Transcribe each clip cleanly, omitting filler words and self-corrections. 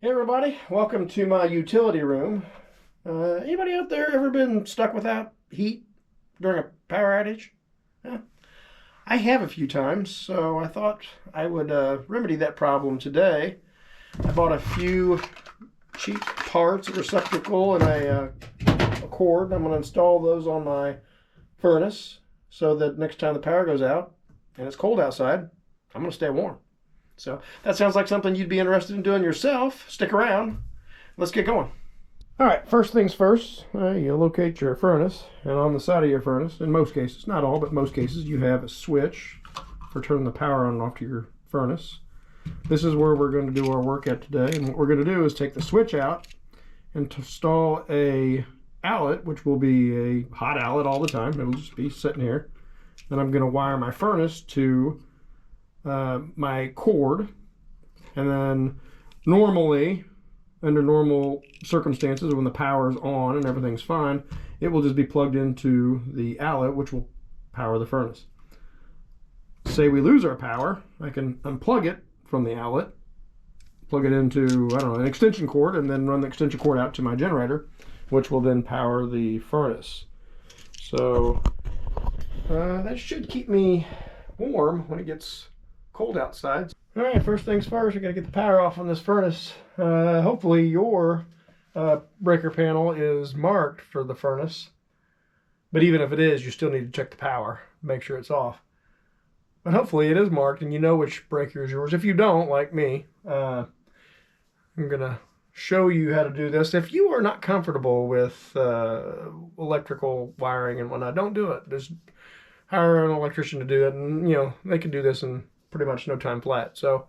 Hey everybody, welcome to my utility room. Anybody out there ever been stuck without heat during a power outage? Yeah, I have a few times, so I thought I would remedy that problem today. I bought a few cheap parts, a receptacle, and a cord. I'm going to install those on my furnace so that next time the power goes out and it's cold outside, I'm going to stay warm. So that sounds like something you'd be interested in doing yourself. Stick around. Let's get going. All right, first things first, you locate your furnace, and on the side of your furnace, in most cases, not all, but most cases, you have a switch for turning the power on and off to your furnace. This is where we're going to do our work at today, and what we're going to do is take the switch out and install a outlet, which will be a hot outlet all the time. It'll just be sitting here. Then I'm going to wire my furnace to my cord, and then normally, under normal circumstances, when the power's on and everything's fine, it will just be plugged into the outlet, which will power the furnace. Say we lose our power, I can unplug it from the outlet, plug it into, I don't know, an extension cord, and then run the extension cord out to my generator, which will then power the furnace. So that should keep me warm when it gets cold outside. All right, first things first, we got to get the power off on this furnace. Hopefully your breaker panel is marked for the furnace, but even if it is, you still need to check the power, make sure it's off. But hopefully it is marked and you know which breaker is yours. If you don't, like me, I'm gonna show you how to do this. If you are not comfortable with electrical wiring and whatnot, don't do it. Just hire an electrician to do it, and they can do this in pretty much no time flat. So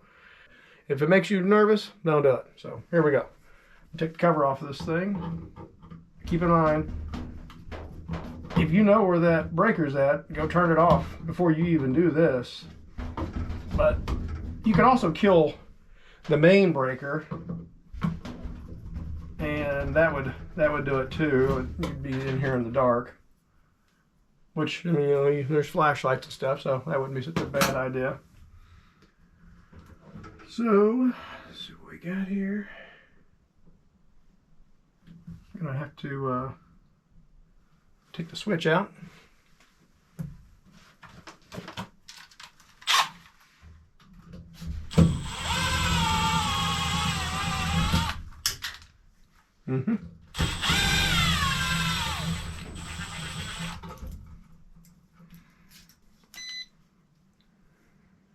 if it makes you nervous, don't do it. So here we go. Take the cover off of this thing. Keep in mind, if you know where that breaker's at, go turn it off before you even do this. But you can also kill the main breaker, and that would do it too. You'd be in here in the dark, which, I mean, there's flashlights and stuff, so that wouldn't be such a bad idea. So, let's see what we got here. I'm gonna have to take the switch out.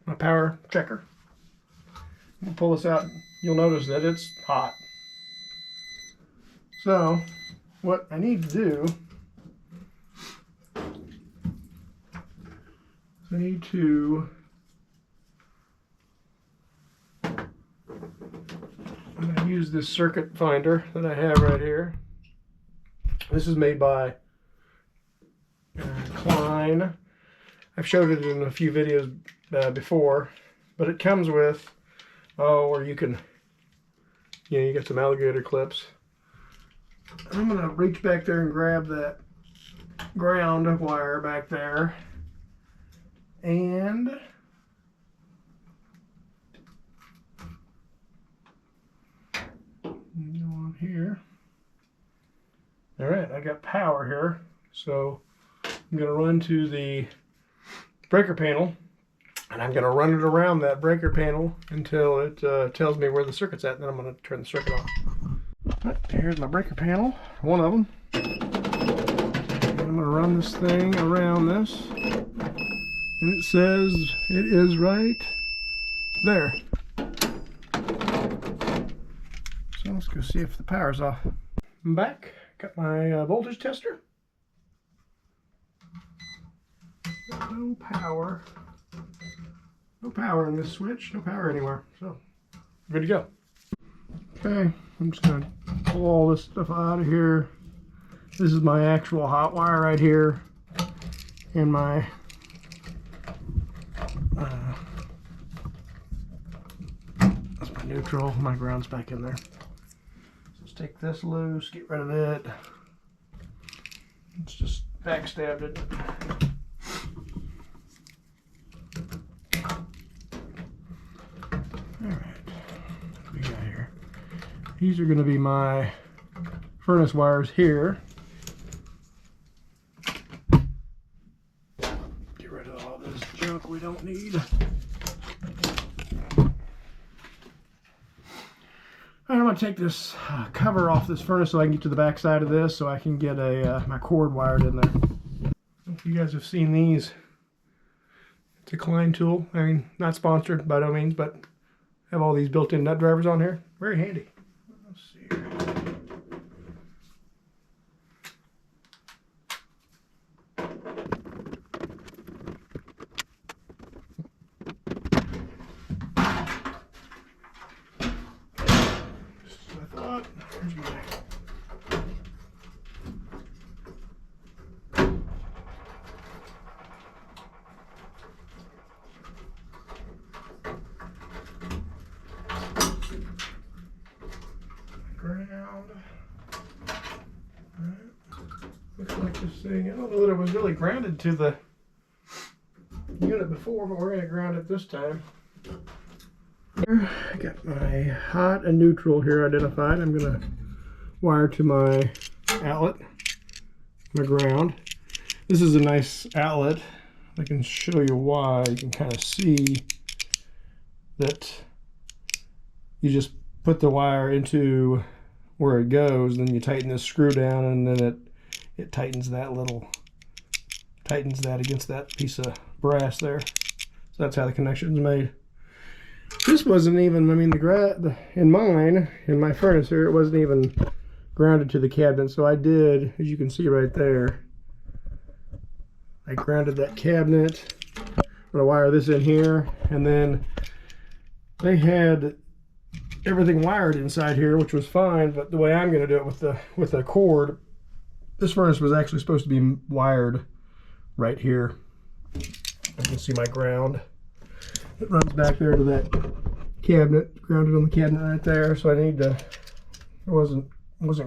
My power checker. We'll pull this out. You'll notice that it's hot. So what I need to do is I'm going to use this circuit finder that I have right here. This is made by Klein. I've showed it in a few videos before, but it comes with, where you can, you get some alligator clips. I'm going to reach back there and grab that ground wire back there, and go on here. All right, I got power here, so I'm going to run to the breaker panel, and I'm going to run it around that breaker panel until it tells me where the circuit's at, and then I'm going to turn the circuit off. Right, here's my breaker panel, one of them. And I'm going to run this thing around this, and it says it is right there. So let's go see if the power's off. I'm back, got my voltage tester. No power. No power in this switch, no power anywhere, so good to go. Okay, I'm just going to pull all this stuff out of here. This is my actual hot wire right here, and my that's my neutral. My ground's back in there. So let's take this loose, get rid of it. It's just backstabbed it. Alright, what do we got here? these are going to be my furnace wires here. Get rid of all this junk we don't need. I'm going to take this cover off this furnace so I can get to the back side of this, so I can get my cord wired in there. If you guys have seen these, it's a Klein tool. I mean, not sponsored by no means, but have all these built-in nut drivers on here. Very handy. Let's see here. Just as I thought. Where's my... ground. Right. Looks like this thing, I don't know that it was really grounded to the unit before, but we're going to ground it this time. I got my hot and neutral here identified. I'm going to wire to my outlet, my ground. This is a nice outlet. I can show you why. You can kind of see that you just put the wire into where it goes, then you tighten this screw down, and then it tightens that against that piece of brass there. So that's how the connection is made. This wasn't even, I mean, in my furnace here, it wasn't even grounded to the cabinet. So I did, as you can see right there, I grounded that cabinet. I'm gonna wire this in here, and then they had everything wired inside here, which was fine, but the way I'm going to do it with the cord, this furnace was actually supposed to be wired right here. You can see my ground. It runs back there to that cabinet, grounded on the cabinet right there. So I need to, it wasn't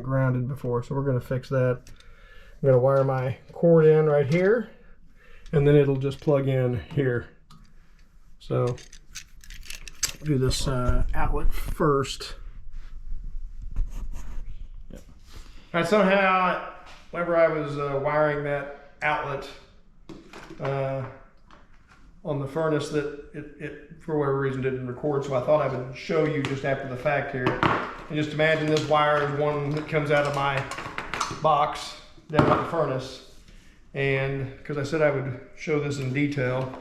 grounded before, so we're going to fix that. I'm going to wire my cord in right here, and then it'll just plug in here. So do this outlet first. Yep. All right, somehow, whenever I was wiring that outlet on the furnace, that it for whatever reason didn't record, so I thought I would show you just after the fact here. And just imagine this wire is one that comes out of my box down at the furnace, and because I said I would show this in detail,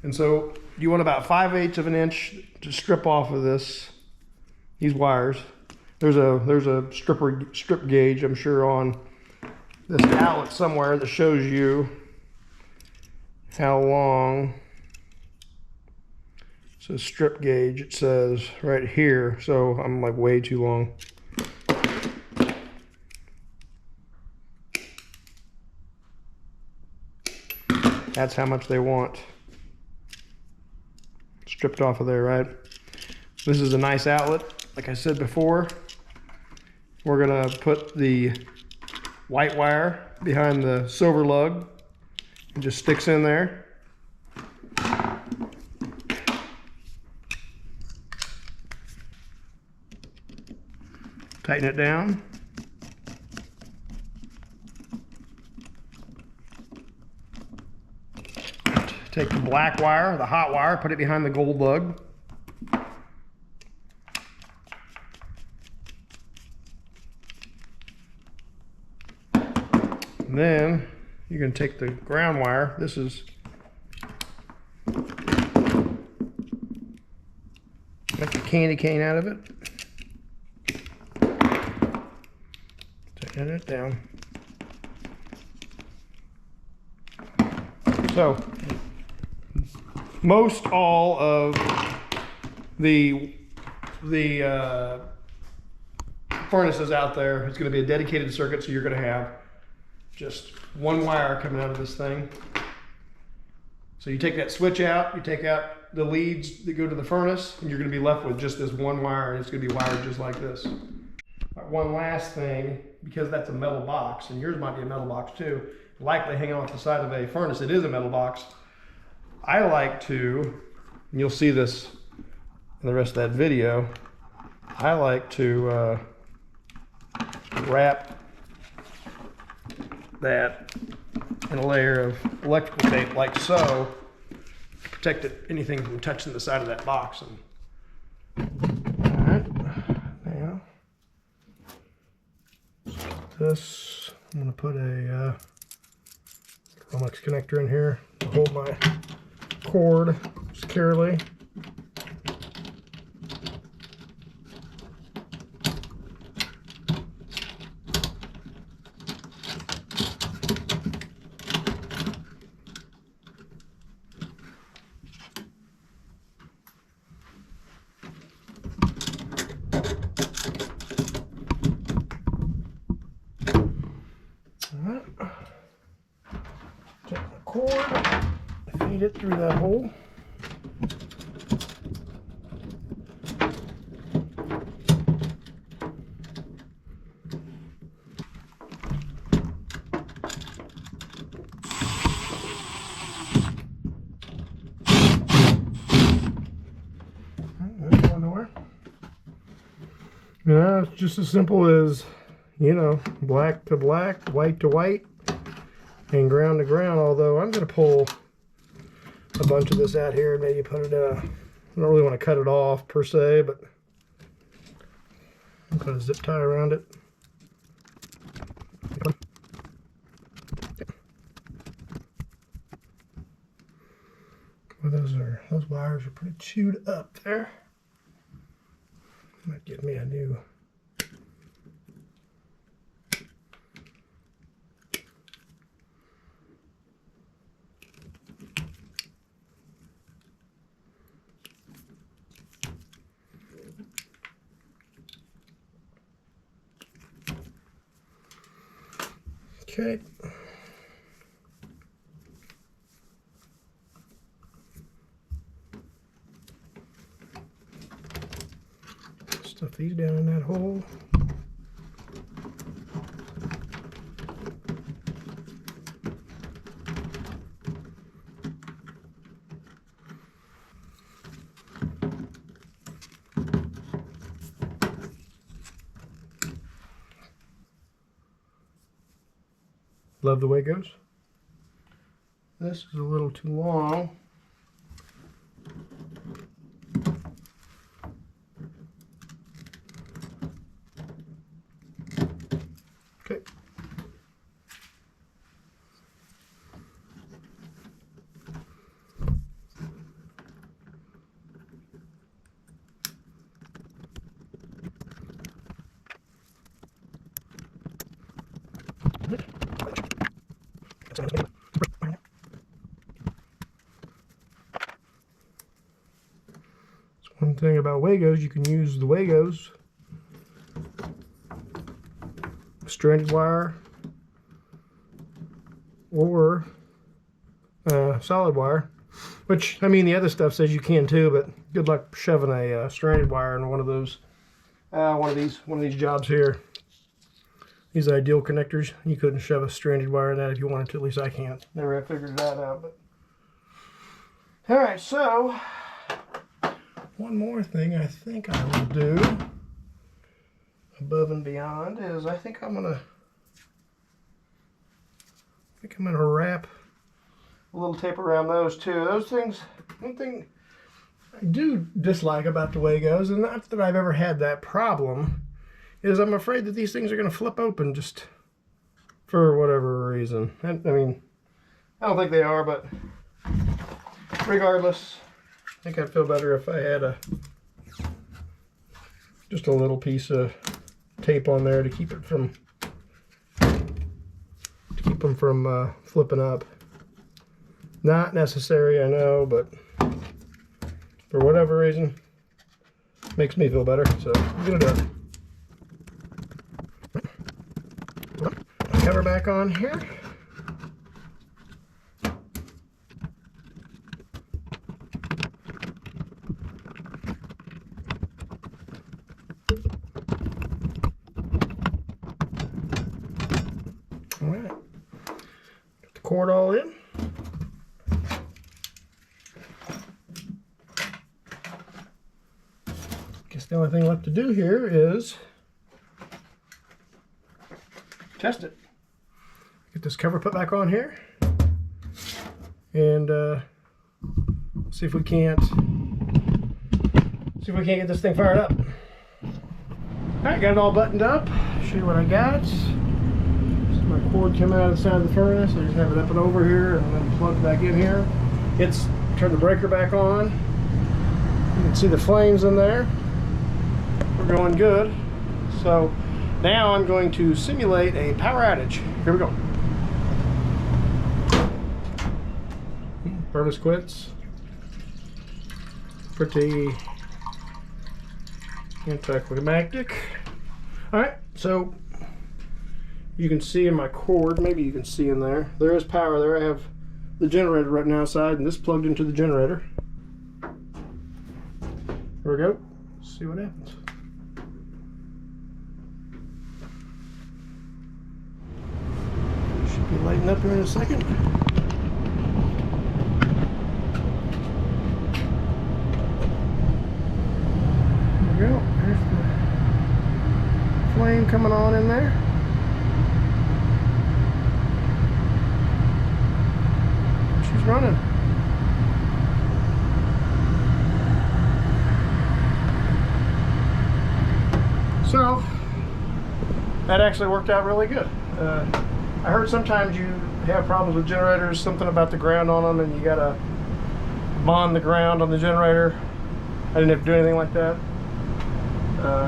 and so you want about 5/8 of an inch to strip off of these wires. There's a strip gauge, I'm sure, on this outlet somewhere that shows you how long. So strip gauge, it says right here. So I'm like way too long. That's how much they want stripped off of there, right? This is a nice outlet. Like I said before, we're gonna put the white wire behind the silver lug. It just sticks in there. Tighten it down. Take the black wire, the hot wire, put it behind the gold lug. And then you're going to take the ground wire. This is make a candy cane out of it. Tighten it down. So most all of the furnaces out there, it's going to be a dedicated circuit, so you're going to have just one wire coming out of this thing. So you take that switch out, you take out the leads that go to the furnace, and you're going to be left with just this one wire, and it's going to be wired just like this. One last thing, because that's a metal box, and yours might be a metal box too, likely hanging off the side of a furnace, it is a metal box. I like to, and you'll see this in the rest of that video, I like to wrap that in a layer of electrical tape like so to protect anything from touching the side of that box. And all right, now this, I'm going to put a Romex connector in here to hold my cord securely. Take my cord, feed it through that hole. That's going nowhere. Yeah, it's just as simple as, you know, black to black, white to white, and ground to ground. Although I'm going to pull a bunch of this out here and maybe put it I don't really want to cut it off per se, but I'll put a zip tie around it. Well, those wires are pretty chewed up there. Might give me a new okay. Stuff these down in that hole. Love the way it goes. This is a little too long. Okay. One thing about Wagos, you can use the Wagos stranded wire or solid wire, which, I mean, the other stuff says you can too, but good luck shoving a stranded wire in one of these jobs here. These ideal connectors, you couldn't shove a stranded wire in that if you wanted to. At least I can't. Never have figured that out. But all right, so one more thing I think I will do above and beyond is I think I'm gonna wrap a little tape around those too. Those things, one thing I do dislike about the Wagos, and not that I've ever had that problem, is I'm afraid that these things are going to flip open just for whatever reason. I mean, I don't think they are, but regardless, I think I'd feel better if I had just a little piece of tape on there to keep it from them from flipping up. Not necessary, I know, but for whatever reason, makes me feel better, so I'm gonna do it. Cover back on here. All right, got the cord all in. Guess the only thing left to do here is test it. Get this cover put back on here, and see if we can't get this thing fired up. All right, got it all buttoned up. Show you what I got. This is my cord coming out of the side of the furnace. I just have it up and over here, and then plug it back in here. Turn the breaker back on. You can see the flames in there. We're going good. So now I'm going to simulate a power outage. Here we go. Furnace quits. Pretty anticlimactic. Alright, so you can see in my cord, maybe you can see in there, there is power there. I have the generator right now outside, and this plugged into the generator. Here we go. See what happens. Should be lighting up here in a second. There we go. There's the flame coming on in there. She's running. So that actually worked out really good. I heard sometimes you have problems with generators, something about the ground on them, and you gotta bond the ground on the generator. I didn't have to do anything like that,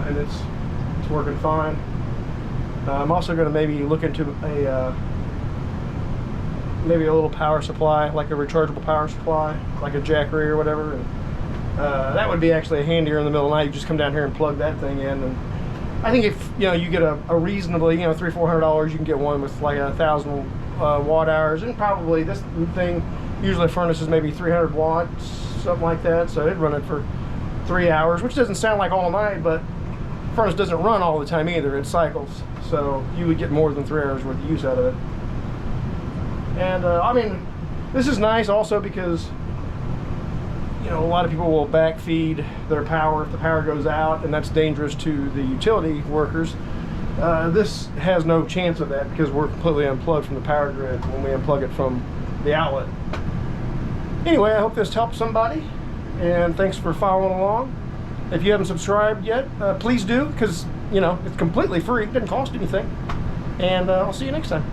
and it's working fine. I'm also going to maybe look into maybe a little power supply, like a rechargeable power supply, like a Jackery or whatever. And that would be actually handier in the middle of the night. You just come down here and plug that thing in. And I think if you get a reasonably $300-400, you can get one with like 1,000 watt hours, and probably this thing usually furnaces maybe 300 watts, something like that. So it'd run it for 3 hours, which doesn't sound like all night, but the furnace doesn't run all the time either. It cycles, so you would get more than 3 hours worth of use out of it. And I mean, this is nice also because a lot of people will backfeed their power if the power goes out, and that's dangerous to the utility workers. This has no chance of that because we're completely unplugged from the power grid when we unplug it from the outlet. Anyway, I hope this helped somebody, and thanks for following along. If you haven't subscribed yet, please do, because it's completely free, it doesn't cost anything. And I'll see you next time.